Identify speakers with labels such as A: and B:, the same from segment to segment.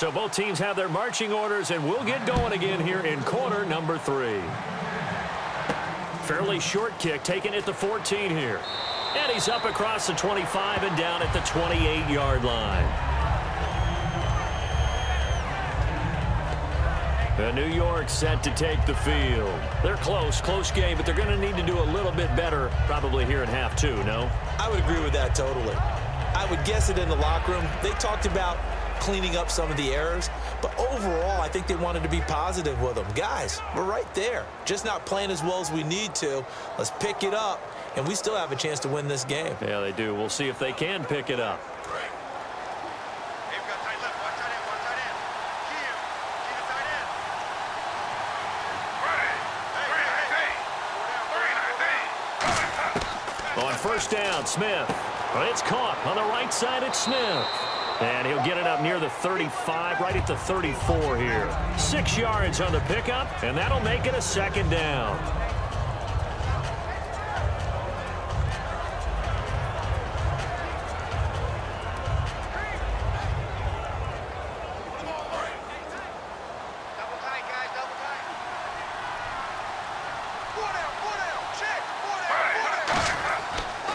A: So both teams have their marching orders, and we'll get going again here in quarter number 3. Fairly short kick taken at the 14 here. And he's up across the 25 and down at the 28-yard line. The New York set to take the field. They're close game, but they're going to need to do a little bit better probably here in half 2, no?
B: I would agree with that totally. I would guess it in the locker room. They talked about cleaning up some of the errors, but overall, I think they wanted to be positive with them. Guys, we're right there. Just not playing as well as we need to. Let's pick it up, and we still have a chance to win this game.
A: Yeah, they do. We'll see if they can pick it up. On first down, Smith. Well, it's caught on the right side. It's Smith. And he'll get it up near the 35, right at the 34 here. 6 yards on the pickup, and that'll make it a second down.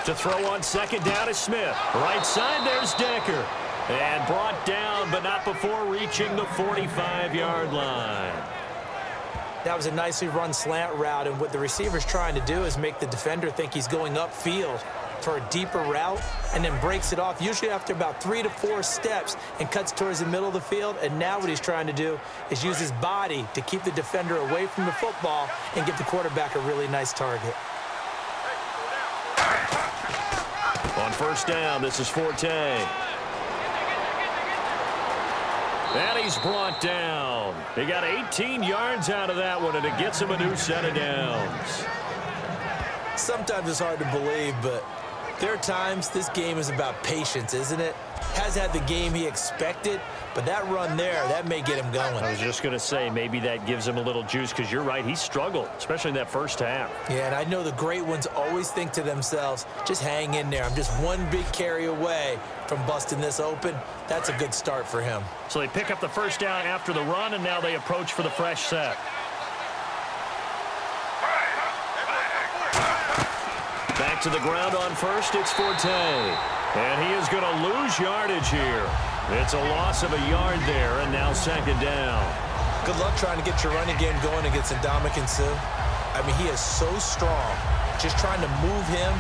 A: To throw on second down is Smith. Right side, there's Decker. And brought down, but not before reaching the 45-yard line.
B: That was a nicely run slant route, and what the receiver's trying to do is make the defender think he's going upfield for a deeper route, and then breaks it off, usually after about 3 to 4 steps, and cuts towards the middle of the field. And now what he's trying to do is use his body to keep the defender away from the football and give the quarterback a really nice target.
A: On first down, this is Forte. And he's brought down. He got 18 yards out of that one, and it gets him a new set of downs.
B: Sometimes it's hard to believe, but there are times this game is about patience, isn't it? Has had the game he expected, but that run there, that may get him going.
A: I was just going to say, maybe that gives him a little juice, because you're right, he struggled, especially in that first half.
B: Yeah, and I know the great ones always think to themselves, just hang in there. I'm just one big carry away from busting this open. That's a good start for him.
A: So they pick up the first down after the run, and now they approach for the fresh set. Back to the ground on first, it's Forte. And he is going to lose yardage here. It's a loss of a yard there, and now second down.
B: Good luck trying to get your running game going against Ndamukong Suh. I mean, he is so strong. Just trying to move him,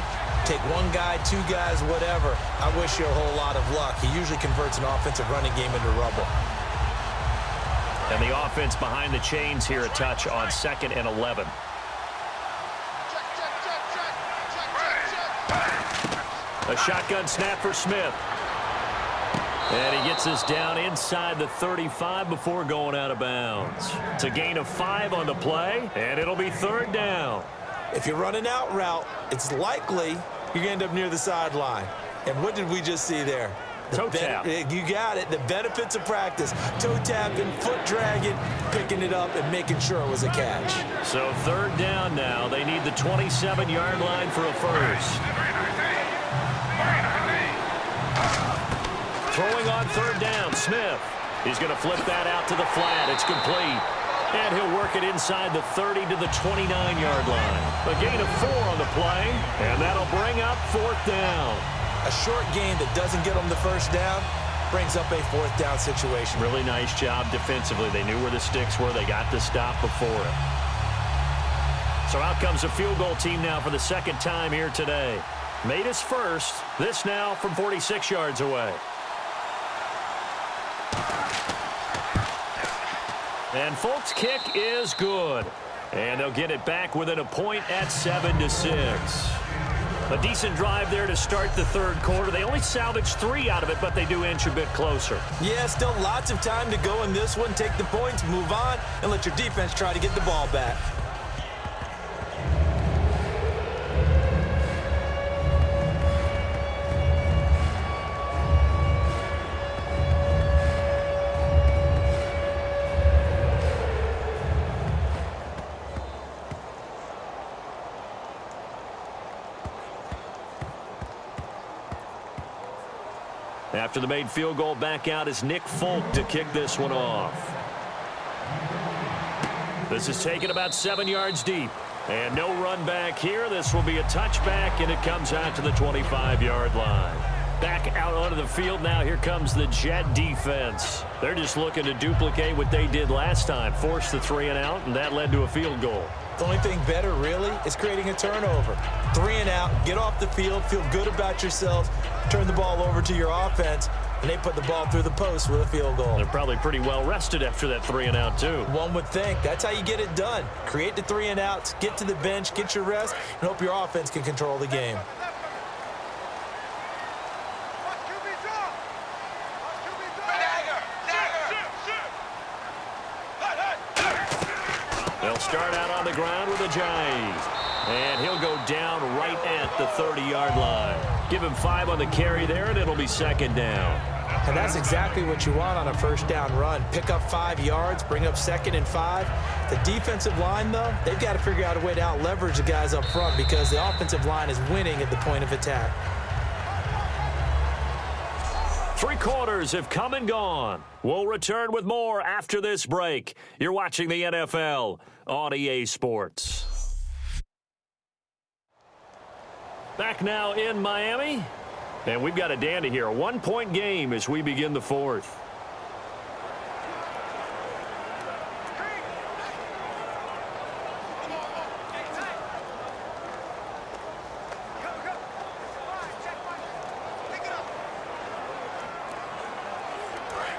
B: take one guy, 2 guys, whatever. I wish you a whole lot of luck. He usually converts an offensive running game into rubble.
A: And the offense behind the chains here a touch on 2nd and 11. A shotgun snap for Smith. And he gets this down inside the 35 before going out of bounds. It's a gain of 5 on the play, and it'll be third down.
B: If you're running out route, it's likely you're going to end up near the sideline. And what did we just see there?
A: Toe tap.
B: You got it. The benefits of practice. Toe tapping, foot dragging, picking it up, and making sure it was a catch.
A: So third down now. They need the 27-yard line for a first. Throwing on third down, Smith. He's going to flip that out to the flat. It's complete. And he'll work it inside the 30 to the 29-yard line. A gain of 4 on the play, and that'll bring up fourth down.
B: A short gain that doesn't get them the first down brings up a fourth down situation.
A: Really nice job defensively. They knew where the sticks were. They got the stop before it. So out comes a field goal team now for the second time here today. Made his first. This now from 46 yards away. And Folk's kick is good. And they'll get it back within a point at 7-6. A decent drive there to start the third quarter. They only salvaged 3 out of it, but they do inch a bit closer.
B: Yeah, still lots of time to go in this one. Take the points, move on, and let your defense try to get the ball back.
A: After the made field goal, back out is Nick Folk to kick this one off. This is taken about 7 yards deep. And no run back here. This will be a touchback, and it comes out to the 25-yard line. Back out onto the field now. Here comes the Jet defense. They're just looking to duplicate what they did last time. Force the 3-and-out, and that led to a field goal.
B: The only thing better, really, is creating a turnover. 3-and-out, get off the field, feel good about yourself, turn the ball over to your offense, and they put the ball through the post with a field goal.
A: They're probably pretty well rested after that 3-and-out, too.
B: One would think. That's how you get it done. Create the 3-and-outs, get to the bench, get your rest, and hope your offense can control the game.
A: They'll start out on the ground with Ajayi. And he'll go down right at the 30-yard line. Give him 5 on the carry there, and it'll be second down.
B: And that's exactly what you want on a first down run. Pick up 5 yards, bring up 2nd and 5. The defensive line, though, they've got to figure out a way to out-leverage the guys up front because the offensive line is winning at the point of attack.
A: 3 quarters have come and gone. We'll return with more after this break. You're watching the NFL on EA Sports. Back now in Miami. And we've got a dandy here. A 1-point game as we begin the 4th.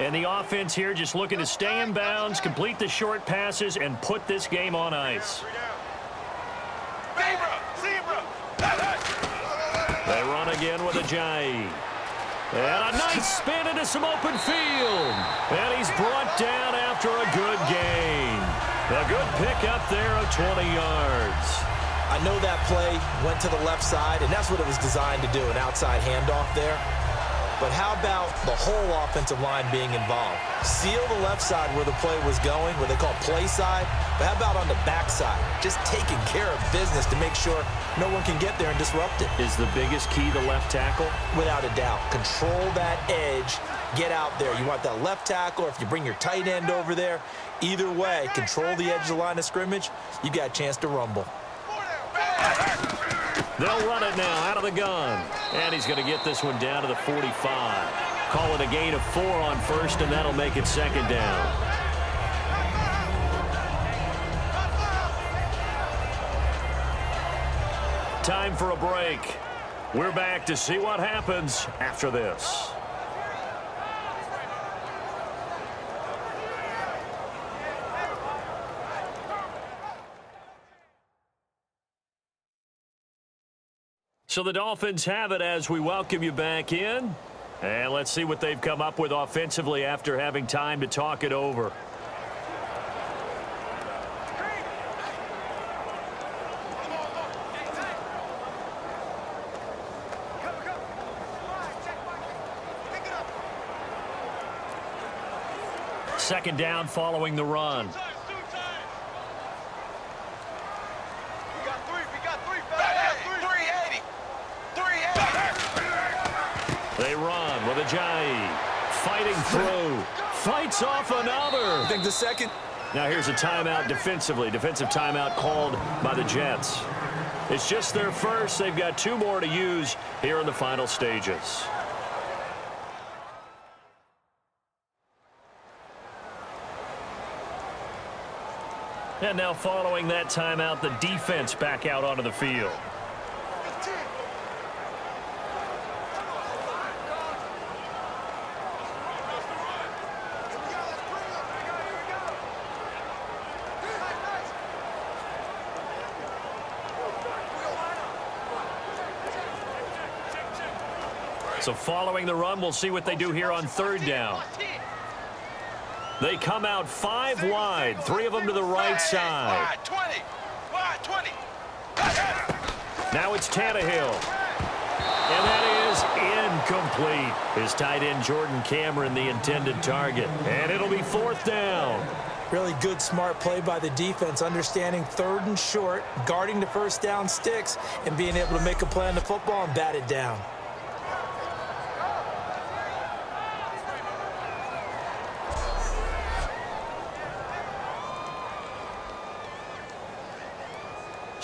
A: And the offense here just looking to stay in bounds, complete the short passes, and put this game on ice. They run again with Ajayi. And a nice spin into some open field. And he's brought down after a good gain. A good pickup there of 20 yards.
B: I know that play went to the left side, and that's what it was designed to do, an outside handoff there. But how about the whole offensive line being involved? Seal the left side where the play was going, what they call play side. But how about on the back side? Just taking care of business to make sure no one can get there and disrupt it.
A: Is the biggest key the left tackle?
B: Without a doubt. Control that edge. Get out there. You want that left tackle, or if you bring your tight end over there, either way, control the edge of the line of scrimmage, you got a chance to rumble.
A: They'll run it now out of the gun. And he's going to get this one down to the 45. Call it a gain of 4 on first, and that'll make it second down. Time for a break. We're back to see what happens after this. So the Dolphins have it as we welcome you back in. And let's see what they've come up with offensively after having time to talk it over. Second down following the run. They run with Ajayi. Fighting through. Fights off another.
B: I think the second.
A: Now here's a timeout defensively. Defensive timeout called by the Jets. It's just their first. They've got 2 more to use here in the final stages. And now following that timeout, the defense back out onto the field. So following the run, we'll see what they do here on third down. They come out 5 wide, 3 of them to the right side. Now it's Tannehill. And that is incomplete. His tight end, Jordan Cameron, the intended target. And it'll be 4th down.
B: Really good, smart play by the defense, understanding 3rd and short, guarding the first down sticks, and being able to make a play on the football and bat it down.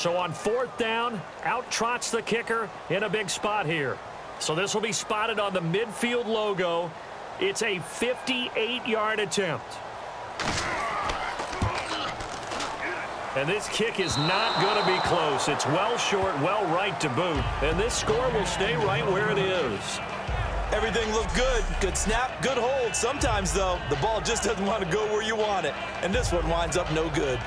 A: So on 4th down, out trots the kicker in a big spot here. So this will be spotted on the midfield logo. It's a 58-yard attempt. And this kick is not going to be close. It's well short, well right to boot. And this score will stay right where it is.
B: Everything looked good. Good snap, good hold. Sometimes, though, the ball just doesn't want to go where you want it. And this one winds up no good.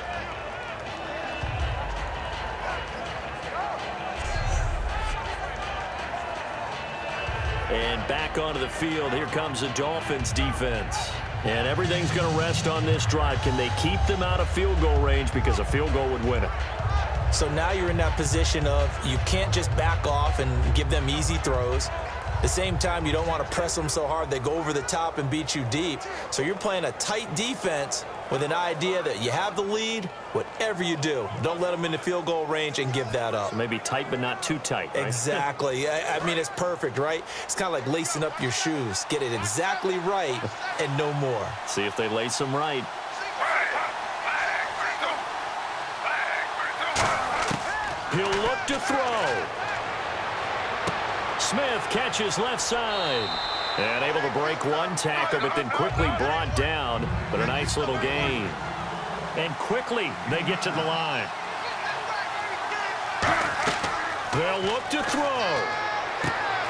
A: And back onto the field, here comes the Dolphins defense. And everything's going to rest on this drive. Can they keep them out of field goal range, because a field goal would win it?
B: So now you're in that position of you can't just back off and give them easy throws. At the same time, you don't want to press them so hard they go over the top and beat you deep. So you're playing a tight defense with an idea that you have the lead. Whatever you do, don't let them in the field goal range and give that up.
A: So maybe tight but not too tight, right?
B: Exactly. I mean, it's perfect, right? It's kind of like lacing up your shoes. Get it exactly right and no more.
A: See if they lace them right. He'll look to throw. Smith catches left side. And able to break one tackle, but then quickly brought down. But a nice little gain. And quickly they get to the line. They'll look to throw.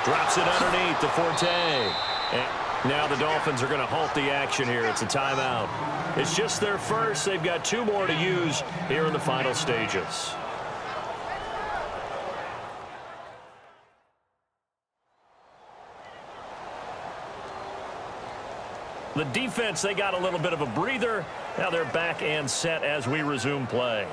A: Drops it underneath to Forte. And now the Dolphins are going to halt the action here. It's a timeout. It's just their first. They've got 2 more to use here in the final stages. The defense, they got a little bit of a breather. Now they're back and set as we resume play.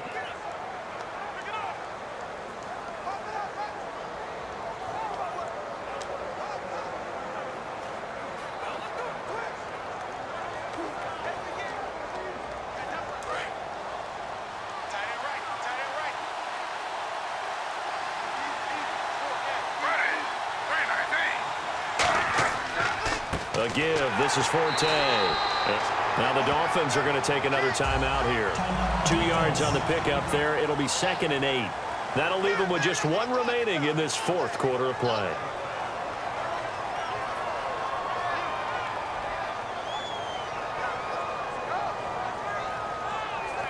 A: A give. This is Forte. Now the Dolphins are going to take another timeout here. 2 yards on the pickup there. It'll be 2nd and 8. That'll leave them with just 1 remaining in this 4th quarter of play.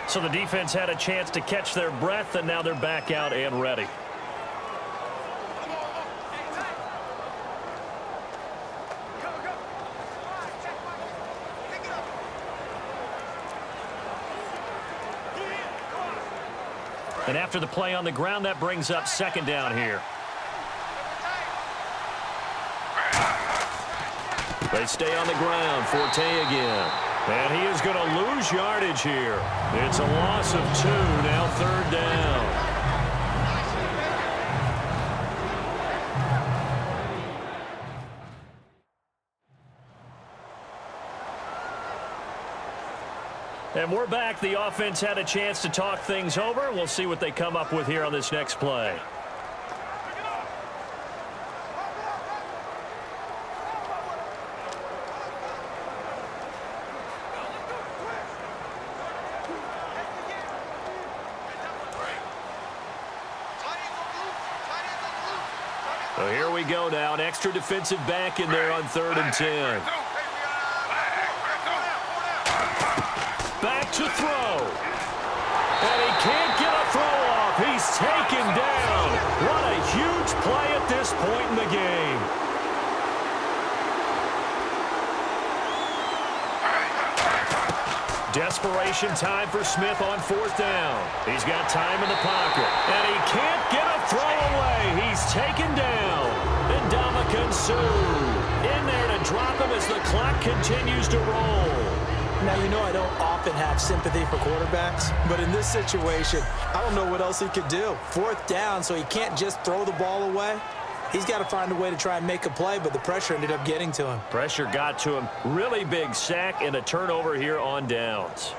A: So the defense had a chance to catch their breath, and now they're back out and ready. And after the play on the ground, that brings up 2nd down here. They stay on the ground. Forte again. And he is going to lose yardage here. It's a loss of 2. Now 3rd down. And we're back. The offense had a chance to talk things over. We'll see what they come up with here on this next play. So here we go now. An extra defensive back in there on 3rd and 10. Back to throw. And he can't get a throw off. He's taken down. What a huge play at this point in the game. Desperation time for Smith on 4th down. He's got time in the pocket. And he can't get a throw away. He's taken down. And Ndamukong Suh in there to drop him as the clock continues to roll.
B: Now, you know I don't often have sympathy for quarterbacks, but in this situation, I don't know what else he could do. 4th down, so he can't just throw the ball away. He's got to find a way to try and make a play, but the pressure ended up getting to him.
A: Pressure got to him. Really big sack and a turnover here on downs.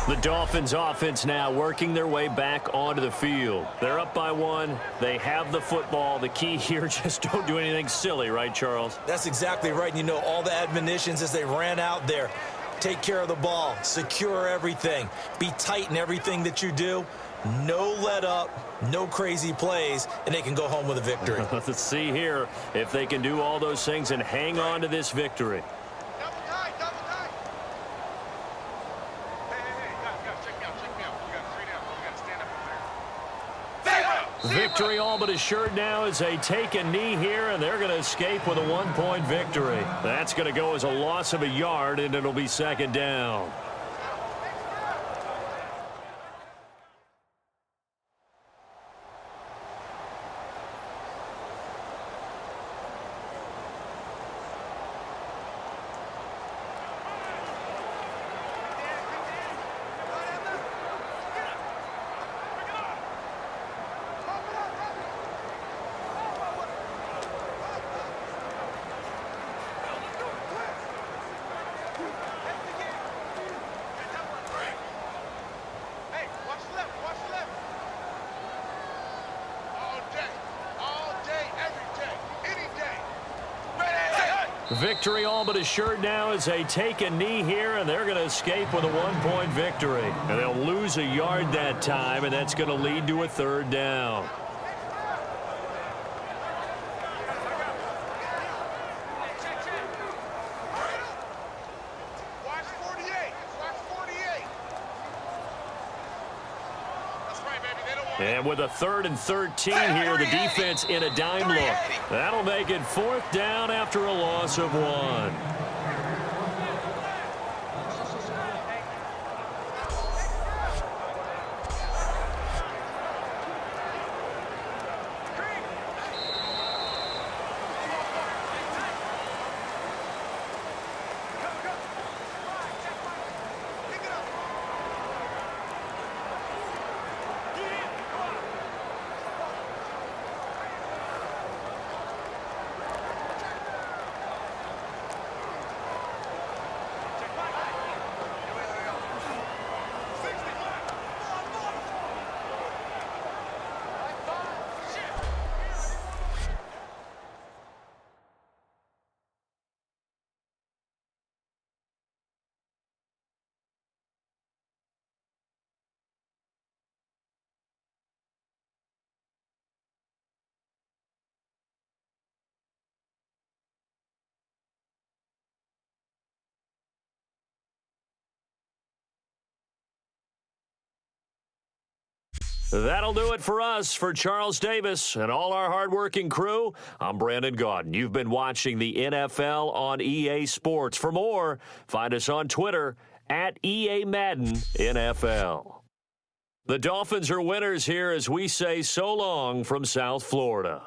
A: The Dolphins offense now working their way back onto the field. They're up by 1. They have the football. The key here, just don't do anything silly, right, Charles?
B: That's exactly right. You know, all the admonitions as they ran out there. Take care of the ball. Secure everything. Be tight in everything that you do. No let up, no crazy plays, and they can go home with a victory.
A: Let's see here if they can do all those things and hang on to this victory.
C: Double tight, double tight. Hey, guys, check me out. You got 3 down. You got to stand up over there.
A: Victory all but assured now as they take a knee here, and they're going to escape with a 1-point victory. That's going to go as a loss of a yard, and it'll be second down. Victory all but assured now as they take a knee here, and they're going to escape with a 1-point victory. And they'll lose a yard that time, and that's going to lead to a third down.
C: Watch 48. Watch 48. That's right, baby. They don't want
A: And with a 3rd and 13 here, the defense in a dime look. That'll make it 4th down after a loss of 1. That'll do it for us. For Charles Davis and all our hardworking crew, I'm Brandon Gaudin. You've been watching the NFL on EA Sports. For more, find us on Twitter at EA Madden NFL. The Dolphins are winners here as we say so long from South Florida.